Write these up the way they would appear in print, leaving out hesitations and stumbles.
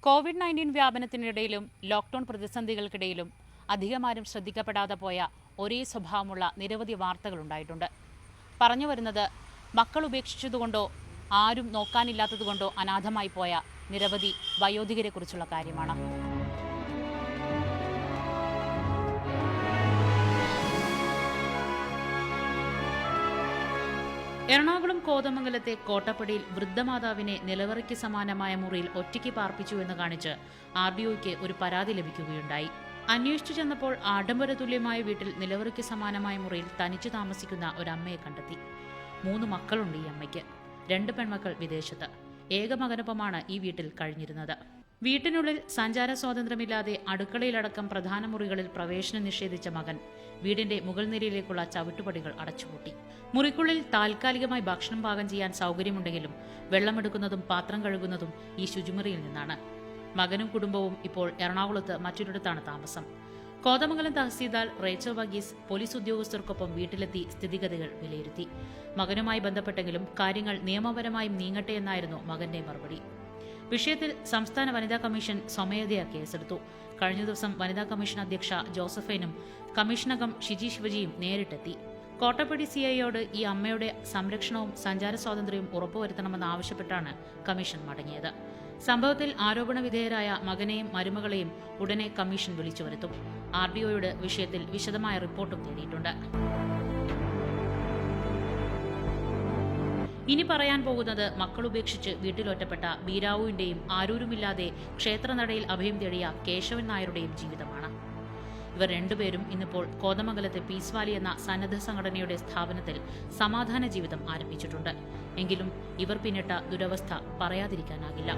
COVID-19 വ്യാപനത്തിനിടയിലും lockdown പ്രതിസന്ധികൾക്കിടയിലും അധികമാരും ശ്രദ്ധിക്കപ്പെടാതെ പോയ ഒരേ സ്വഭാവമുള്ള നിരവധി വാർത്തകളുണ്ടായിട്ടുണ്ട്. പറഞ്ഞു വരുന്നത് മക്കൾ ഉപേക്ഷിച്ചതുകൊണ്ടോ ആരും നോക്കാനില്ലാത്തതുകൊണ്ടോ അനാഥമായി പോയ നിരവധി വയോധികരെക്കുറിച്ചുള്ള കാര്യമാണ്. എറണാകുളം കോതമംഗലത്തെ കോട്ടപ്പടിയിൽ വൃദ്ധമാതാവിനെ നിലവറയ്ക്ക് സമാനമായ മുറിയിൽ ഒറ്റയ്ക്ക് പാർപ്പിച്ചു എന്ന് കാണിച്ച് RDOയ്ക്ക് ഒരു പരാതി ലഭിക്കുകയുണ്ടായി. അന്വേഷിച്ചു ചെന്നപ്പോൾ ആഡംബര തുല്യമായ വീട്ടിൽ നിലവറയ്ക്ക് സമാനമായ മുറിയിൽ തനിച്ചു താമസിക്കുന്ന ഒരമ്മയെ കണ്ടെത്തി. 3 മക്കളുണ്ട് ഈ അമ്മയ്ക്ക്. 2 പെൺമക്കൾ വിദേശത്ത്. ഏക മകനൊപ്പമാണ് ഈ വീട്ടിൽ കഴിഞ്ഞിരുന്നത്. വീട്ടിനുള്ളിൽ സഞ്ചാര സ്വാതന്ത്ര്യമില്ലാതെ അടുക്കളയിലടക്കം പ്രധാന മുറികളിൽ പ്രവേശനം നിഷേധിച്ച മകൻ വീടിന്റെ മുകൾ നിരയിലേക്കുള്ള ചവിട്ടുപടികൾ അടച്ചുപൂട്ടി. മുറിക്കുള്ളിൽ താൽക്കാലികമായി ഭക്ഷണം പാകം ചെയ്യാൻ സൗകര്യമുണ്ടെങ്കിലും വെള്ളമെടുക്കുന്നതും പാത്രം കഴുകുന്നതും ഈ ശുചിമുറിയിൽ നിന്നാണ്. മകനും കുടുംബവും ഇപ്പോൾ എറണാകുളത്ത് മറ്റൊരിടത്താണ് താമസം. കോതമംഗലം തഹസീൽദാർ റേച്ചൽ വർഗീസ് പോലീസ് ഉദ്യോഗസ്ഥർക്കൊപ്പം വീട്ടിലെത്തി സ്ഥിതിഗതികൾ വിലയിരുത്തി. മകനുമായി ബന്ധപ്പെട്ടെങ്കിലും കാര്യങ്ങൾ നിയമപരമായും നീങ്ങട്ടെ എന്നായിരുന്നു മകന്റെ മറുപടി. വിഷയത്തിൽ സംസ്ഥാന വനിതാ കമ്മീഷൻ സ്വമേധയാ കേസെടുത്തു. കഴിഞ്ഞ ദിവസം വനിതാ കമ്മീഷൻ അധ്യക്ഷ ജോസഫൈനും കമ്മീഷനംഗം ഷിജി ശിവജിയും നേരിട്ടെത്തി. കോട്ടപ്പടി CIയോട് ഈ അമ്മയുടെ സംരക്ഷണവും സഞ്ചാര സ്വാതന്ത്ര്യവും ഉറപ്പുവരുത്തണമെന്നാവശ്യപ്പെട്ടാണ് കമ്മീഷൻ മടങ്ങിയത്. സംഭവത്തിൽ ആരോപണ വിധേയരായ മകനെയും മരുമകളെയും ഉടനെ കമ്മീഷൻ വിളിച്ചു വരുത്തും. RDOയോട് വിഷയത്തിൽ വിശദമായ റിപ്പോർട്ടും തേടിയിട്ടുണ്ട്. ഇനി പറയാൻ പോകുന്നത് മക്കളുപേക്ഷിച്ച് വീട്ടിലൊറ്റപ്പെട്ട ബീരാവുവിന്റെയും ആരൂരുമില്ലാതെ ക്ഷേത്രനടയിൽ അഭയം തേടിയ കേശവൻ നായരുടെയും ജീവിതമാണ്. ഇവർ രണ്ടുപേരും ഇന്നിപ്പോൾ കോതമംഗലത്തെ പീസ് വാലി എന്ന സന്നദ്ധ സംഘടനയുടെ സ്ഥാപനത്തിൽ സമാധാന ജീവിതം ആരംഭിച്ചിട്ടുണ്ട്. എങ്കിലും ഇവർ പിന്നിട്ട ദുരവസ്ഥ പറയാതിരിക്കാനാകില്ല.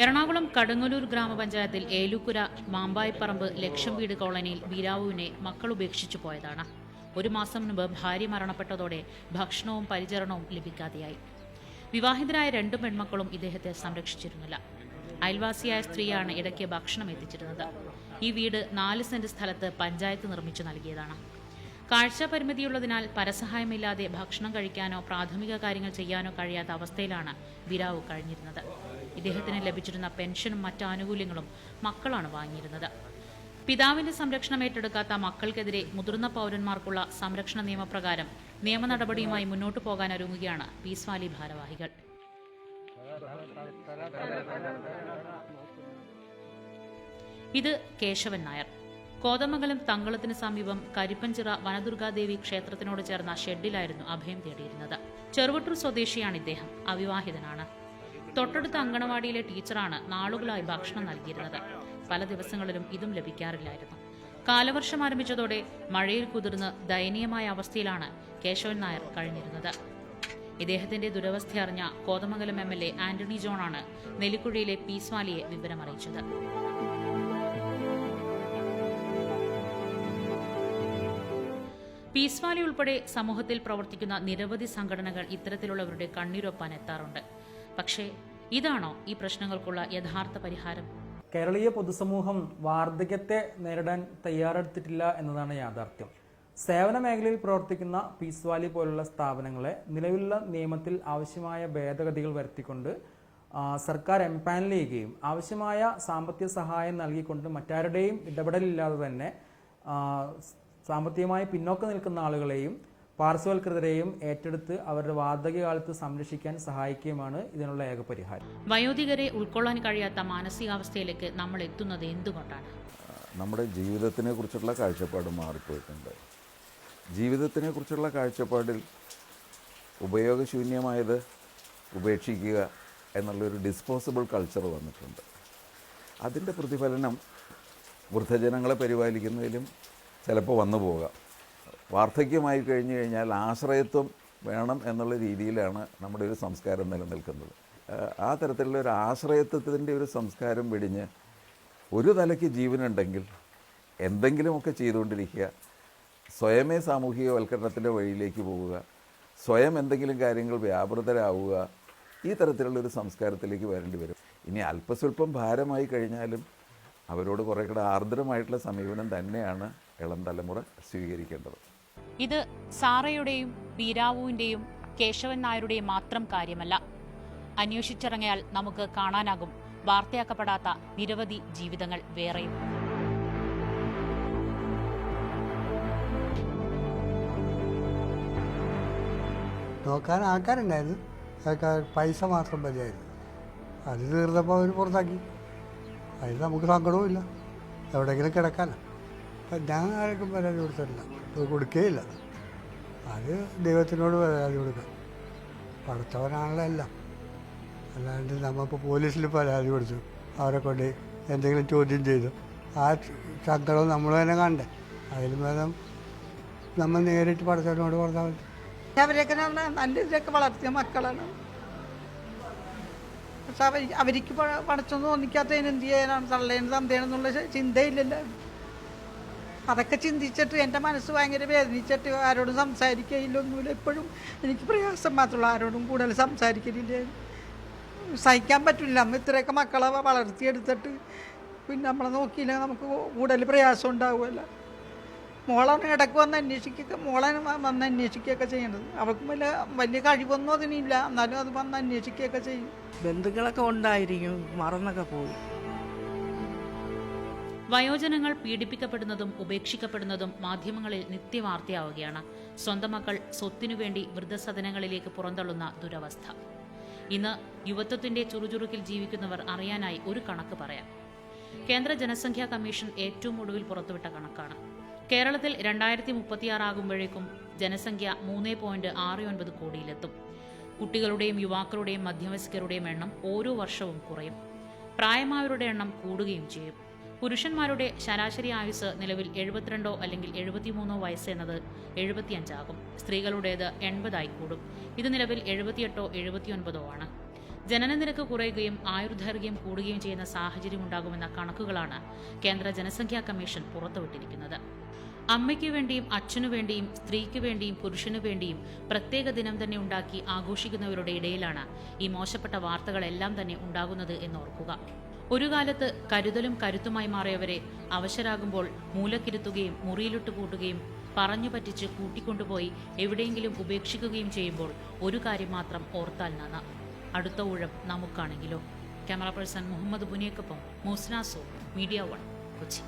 എറണാകുളം കടുങ്ങല്ലൂർ ഗ്രാമപഞ്ചായത്തിൽ ഏലുക്കുര മാമ്പായിപ്പറമ്പ് ലക്ഷം വീട് കോളനിയിൽ ബീരാവുവിനെ മക്കളുപേക്ഷിച്ചു പോയതാണ്. 1 മാസം മുൻപ് ഭാര്യ മരണപ്പെട്ടതോടെ ഭക്ഷണവും പരിചരണവും ലഭിക്കാതെയായി. വിവാഹിതരായ 2 പെൺമക്കളും ഇദ്ദേഹത്തെ സംരക്ഷിച്ചിരുന്നില്ല. അയൽവാസിയായ സ്ത്രീയാണ് ഇടയ്ക്ക് ഭക്ഷണം എത്തിച്ചിരുന്നത്. ഈ വീട് 4 സെന്റ് സ്ഥലത്ത് പഞ്ചായത്ത് നിർമ്മിച്ചു നൽകിയതാണ്. കാഴ്ച പരിമിതിയുള്ളതിനാൽ പരസഹായമില്ലാതെ ഭക്ഷണം കഴിക്കാനോ പ്രാഥമിക കാര്യങ്ങൾ ചെയ്യാനോ കഴിയാത്ത അവസ്ഥയിലാണ് ബിരാവു കഴിഞ്ഞിരുന്നത്. ഇദ്ദേഹത്തിന് ലഭിച്ചിരുന്ന പെൻഷനും മറ്റ് ആനുകൂല്യങ്ങളും മക്കളാണ് വാങ്ങിയിരുന്നത്. പിതാവിന്റെ സംരക്ഷണം ഏറ്റെടുക്കാത്ത മക്കൾക്കെതിരെ മുതിർന്ന പൗരന്മാർക്കുള്ള സംരക്ഷണ നിയമപ്രകാരം നിയമ നടപടിയുമായി മുന്നോട്ടു പോകാനൊരുങ്ങുകയാണ് പീസ് വാലി ഭാരവാഹികൾ. ഇത് കേശവൻ നായർ. കോതമംഗലം തങ്കളത്തിന് സമീപം കരിപ്പൻചിറ വനദുർഗാദേവി ക്ഷേത്രത്തിനോട് ചേർന്ന ഷെഡിലായിരുന്നു അഭയം തേടിയിരുന്നത്. ചെറുവട്ടൂർ സ്വദേശിയാണ് ഇദ്ദേഹം. അവിവാഹിതനാണ്. തൊട്ടടുത്ത അങ്കണവാടിയിലെ ടീച്ചറാണ് നാളുകളായി ഭക്ഷണം നൽകിയിരുന്നത്. പല ദിവസങ്ങളിലും ഇതും ലഭിക്കാറില്ലായിരുന്നു. കാലവർഷം ആരംഭിച്ചതോടെ മഴയിൽ കുതിർന്ന് ദയനീയമായ അവസ്ഥയിലാണ് കേശവൻ നായർ കഴിഞ്ഞിരുന്നത്. ഇദ്ദേഹത്തിന്റെ ദുരവസ്ഥ അറിഞ്ഞ കോതമംഗലം MLA ആന്റണി ജോണാണ് നെല്ലിക്കുഴിയിലെ പീസ് വാലിയെ വിവരമറിയിച്ചത്. പീസ് വാലി ഉൾപ്പെടെ സമൂഹത്തിൽ പ്രവർത്തിക്കുന്ന നിരവധി സംഘടനകൾ ഇത്തരത്തിലുള്ളവരുടെ കണ്ണീരൊപ്പാൻ എത്താറുണ്ട്. പക്ഷേ ഇതാണോ ഈ പ്രശ്നങ്ങൾക്കുള്ള യഥാർത്ഥ പരിഹാരം? കേരളീയ പൊതുസമൂഹം വാർദ്ധക്യത്തെ നേരിടാൻ തയ്യാറെടുത്തിട്ടില്ല എന്നതാണ് യാഥാർത്ഥ്യം. സേവന മേഖലയിൽ പ്രവർത്തിക്കുന്ന പീസ് വാലി പോലുള്ള സ്ഥാപനങ്ങളെ നിലവിലുള്ള നിയമത്തിൽ ആവശ്യമായ ഭേദഗതികൾ വരുത്തിക്കൊണ്ട് സർക്കാർ എംപാനൽ ചെയ്യുകയും ആവശ്യമായ സാമ്പത്തിക സഹായം നൽകിക്കൊണ്ട് മറ്റാരുടെയും ഇടപെടലില്ലാതെ തന്നെ സാമ്പത്തികമായി പിന്നോക്കം നിൽക്കുന്ന ആളുകളെയും പാർശ്വവൽകൃതരെയും ഏറ്റെടുത്ത് അവരുടെ വാർദ്ധക്യകാലത്ത് സംരക്ഷിക്കാൻ സഹായിക്കുകയുമാണ് ഇതിനുള്ള ഏക പരിഹാരം. വയോധികരെ ഉൾക്കൊള്ളാൻ കഴിയാത്ത മാനസികാവസ്ഥയിലേക്ക് നമ്മൾ എത്തുന്നത് എന്തുകൊണ്ടാണ്? നമ്മുടെ ജീവിതത്തിനെ കുറിച്ചുള്ള കാഴ്ചപ്പാട് മാറിപ്പോയിട്ടുണ്ട്. ജീവിതത്തിനെ കുറിച്ചുള്ള കാഴ്ചപ്പാടിൽ ഉപയോഗശൂന്യമായത് ഉപേക്ഷിക്കുക എന്നുള്ളൊരു ഡിസ്പോസിബിൾ കൾച്ചർ വന്നിട്ടുണ്ട്. അതിൻ്റെ പ്രതിഫലനം വൃദ്ധജനങ്ങളെ പരിപാലിക്കുന്നതിലും ചിലപ്പോൾ വന്നു പോകാം. വാർദ്ധക്യമായി കഴിഞ്ഞു കഴിഞ്ഞാൽ ആശ്രയത്വം വേണം എന്നുള്ള രീതിയിലാണ് നമ്മുടെ ഒരു സംസ്കാരം നിലനിൽക്കുന്നത്. ആ തരത്തിലുള്ള ഒരു ആശ്രയത്വത്തിൻ്റെ ഒരു സംസ്കാരം വെടിഞ്ഞ് ഒരു തലയ്ക്ക് ജീവനുണ്ടെങ്കിൽ എന്തെങ്കിലുമൊക്കെ ചെയ്തുകൊണ്ടിരിക്കുക, സ്വയമേ സാമൂഹികവൽക്കരണത്തിൻ്റെ വഴിയിലേക്ക് പോവുക, സ്വയം എന്തെങ്കിലും കാര്യങ്ങൾ വ്യാപൃതരാവുക, ഈ തരത്തിലുള്ളൊരു സംസ്കാരത്തിലേക്ക് വരേണ്ടി വരും. ഇനി അല്പസ്വല്പം ഭാരമായി കഴിഞ്ഞാലും അവരോട് കുറേ കൂടെ ആർദ്രമായിട്ടുള്ള സമീപനം തന്നെയാണ് ഇളം തലമുറ സ്വീകരിക്കേണ്ടത്. ഇത് സാറയുടെയും ബീരാവുവിന്റെയും കേശവൻ നായരുടെയും മാത്രം കാര്യമല്ല. അന്വേഷിച്ചിറങ്ങിയാൽ നമുക്ക് കാണാനാകും വാർത്തയാക്കപ്പെടാത്ത നിരവധി ജീവിതങ്ങൾ വേറെയും. നോക്കാൻ ആൾക്കാരുണ്ടായിരുന്നു, പൈസ മാത്രം മതിയായിരുന്നു. അത് തീർന്നപ്പോൾ അവർ പുറത്താക്കി. അതിന് നമുക്ക് സങ്കടവും ഇല്ല, എവിടെയെങ്കിലും കിടക്കാനോ. അപ്പം ഞാൻ ആർക്കും പരാതി കൊടുത്തിട്ടില്ല, അത് കൊടുക്കുകയില്ല. അത് ദൈവത്തിനോട് പരാതി കൊടുക്കാം, പഠിച്ചവനാണല്ലോ എല്ലാം. അല്ലാണ്ട് നമ്മളിപ്പോൾ പോലീസിൽ പരാതി കൊടുത്തു, അവരെ കൊണ്ട് എന്തെങ്കിലും ചോദ്യം ചെയ്തു, ആ സങ്കടവും നമ്മൾ തന്നെ കണ്ടേ. അതിലും ഭേദം നമ്മൾ നേരിട്ട് പഠിച്ചവനോട് പറഞ്ഞാൽ മതി. അവരെയൊക്കെ നല്ല ഇതിലൊക്കെ വളർത്തിയ മക്കളാണ്. പക്ഷെ അവർക്ക് പഠിച്ചൊന്നും തോന്നിക്കാത്തതിന് എന്ത് ചെയ്യാനാണ്, തള്ളേന് തന്തേനെന്നുള്ള ചിന്തയില്ലല്ലോ. അതൊക്കെ ചിന്തിച്ചിട്ട് എൻ്റെ മനസ്സ് ഭയങ്കര വേദനിച്ചിട്ട് ആരോടും സംസാരിക്കുകയില്ലൊന്നുമില്ല. എപ്പോഴും എനിക്ക് പ്രയാസം മാത്രമുള്ള, ആരോടും കൂടുതൽ സംസാരിക്കലില്ല. സഹിക്കാൻ പറ്റില്ല. നമ്മൾ ഇത്രയൊക്കെ മക്കളെ വളർത്തിയെടുത്തിട്ട് പിന്നെ നമ്മളെ നോക്കിയില്ല, നമുക്ക് കൂടുതൽ പ്രയാസം ഉണ്ടാവുമല്ലോ. മോളാണ് ഇടയ്ക്ക് വന്ന് അന്വേഷിക്കുക, മോളാണ് വന്ന് അന്വേഷിക്കുകയൊക്കെ ചെയ്യേണ്ടത്. അവർക്ക് വലിയ കഴിവൊന്നും അതിനില്ല, എന്നാലും അത് വന്ന് അന്വേഷിക്കുകയൊക്കെ ചെയ്യും. ബന്ധുക്കളൊക്കെ ഉണ്ടായിരിക്കും, മറന്നൊക്കെ പോയി. വയോജനങ്ങൾ പീഡിപ്പിക്കപ്പെടുന്നതും ഉപേക്ഷിക്കപ്പെടുന്നതും മാധ്യമങ്ങളിൽ നിത്യവാർത്തയാവുകയാണ്. സ്വന്തം മക്കൾ സ്വത്തിനുവേണ്ടി വൃദ്ധസദനങ്ങളിലേക്ക് പുറന്തള്ളുന്ന ദുരവസ്ഥ. ഇന്ന് യുവത്വത്തിന്റെ ചുറുചുറുക്കിൽ ജീവിക്കുന്നവർ അറിയാനായി ഒരു കണക്ക് പറയാം. കേന്ദ്ര ജനസംഖ്യാ കമ്മീഷൻ ഏറ്റവും ഒടുവിൽ പുറത്തുവിട്ട കണക്കാണ്. കേരളത്തിൽ 2036 ആകുമ്പോഴേക്കും ജനസംഖ്യ 3.69 കോടിയിലെത്തും. കുട്ടികളുടെയും യുവാക്കളുടെയും മധ്യവയസ്കരുടെയും എണ്ണം ഓരോ വർഷവും കുറയും. പ്രായമായവരുടെ എണ്ണം കൂടുകയും ചെയ്യും. പുരുഷന്മാരുടെ ശരാശരി ആയുസ് നിലവിൽ 72 അല്ലെങ്കിൽ 73 വയസ്സ് എന്നത് 75 ആകും. സ്ത്രീകളുടേത് 80 കൂടും. ഇത് നിലവിൽ 78 79 ആണ്. ജനനനിരക്ക് കുറയുകയും ആയുർദൈർഘ്യം കൂടുകയും ചെയ്യുന്ന സാഹചര്യം ഉണ്ടാകുമെന്ന കണക്കുകളാണ് കേന്ദ്ര ജനസംഖ്യാ കമ്മീഷൻ പുറത്തുവിട്ടിരിക്കുന്നത്. അമ്മയ്ക്ക് വേണ്ടിയും അച്ഛനു വേണ്ടിയും സ്ത്രീക്ക് വേണ്ടിയും പുരുഷനു വേണ്ടിയും പ്രത്യേക ദിനം തന്നെ ഉണ്ടാക്കി ആഘോഷിക്കുന്നവരുടെ ഇടയിലാണ് ഈ മോശപ്പെട്ട വാർത്തകളെല്ലാം തന്നെ ഉണ്ടാകുന്നത് എന്നോർക്കുക. ഒരു കാലത്ത് കരുതലും കരുത്തുമായി മാറിയവരെ അവശരാകുമ്പോൾ മൂലക്കിരുത്തുകയും മുറിയിലിട്ട് പൂട്ടുകയും പറഞ്ഞു പറ്റിച്ച് കൂട്ടിക്കൊണ്ടുപോയി എവിടെയെങ്കിലും ഉപേക്ഷിക്കുകയും ചെയ്യുമ്പോൾ ഒരു കാര്യം മാത്രം ഓർത്താൽ നന്ന്, അടുത്ത ഊഴം നമുക്കാണെങ്കിലോ. ക്യാമറ പേഴ്സൺ മുഹമ്മദ് ബുനിയക്കൊപ്പം മൂസ്നാസോ, മീഡിയ 1, കൊച്ചി.